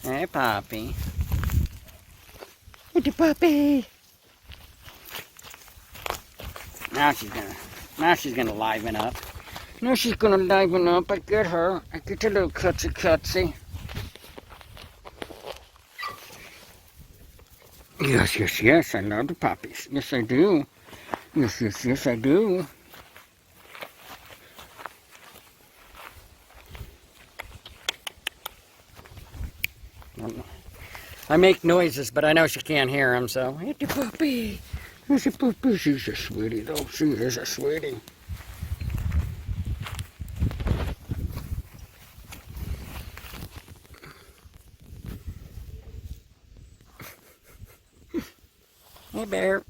Hey, Puppy. Hey, Puppy. Now she's gonna liven up. Now she's gonna liven up. I get her. I get a little cutsy. Yes, I love the puppies. Yes, I do. Yes, I do. I make noises, but I know she can't hear them, so... Hey, the puppy! There's a puppy. She's a sweetie, though. She is a sweetie. Hey, Bear.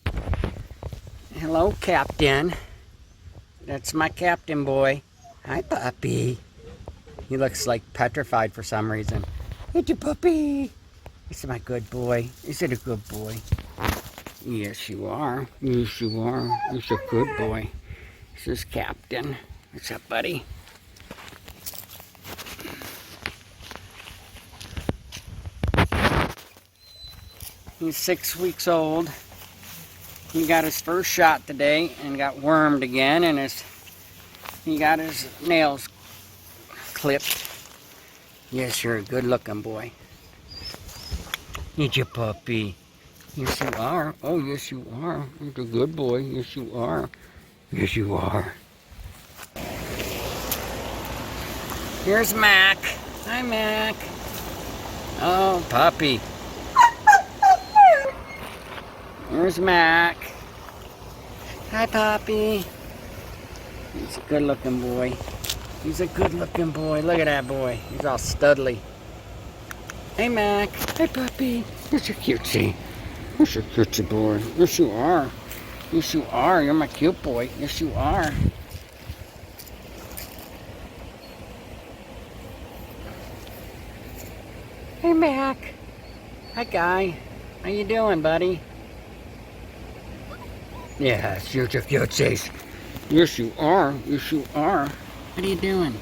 Hello, Kapten. That's my Kapten boy. Hi, Puppy. He looks like petrified for some reason. Hey, the puppy. This is my good boy. Is it a good boy? Yes, you are. Yes, you are. He's a good boy. This is Kapten. What's up, buddy? He's 6 weeks old. He got his first shot today and got wormed again, and he got his nails clipped. Yes, you're a good-looking boy. Ain't you, puppy? Yes, you are. Oh, yes, you are. You're a good boy. Yes, you are. Yes, you are. Here's Mac. Hi, Mac. Oh, puppy. Here's Mac. Hi, puppy. He's a good-looking boy. He's a good-looking boy. Look at that boy. He's all studly. Hey, Mac. Hey, puppy. You're so cutesy. You're so cutesy boy. Yes, you are. Yes, you are. You're my cute boy. Yes, you are. Hey, Mac. Hi, Guy. How you doing, buddy? Yes, you're so cutesy. Yes, you are. Yes, you are. What are you doing?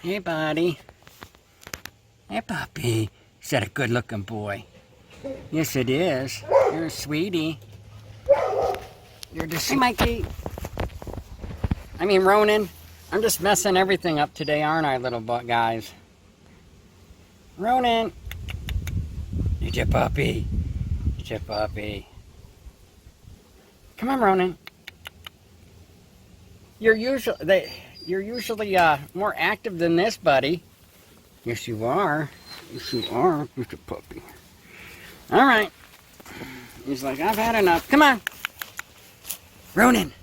Hey, buddy. Hey, puppy. Is that a good-looking boy? Yes, it is. You're a sweetie. You're just... Hey, Mikey. I mean, Ronin. I'm just messing everything up today, aren't I, little guys? Ronin. It's your puppy. It's your puppy. Come on, Ronin. You're usually more active than this, buddy. Yes, you are. Yes, you are. You're a puppy. All right. He's like, I've had enough. Come on. Ronin.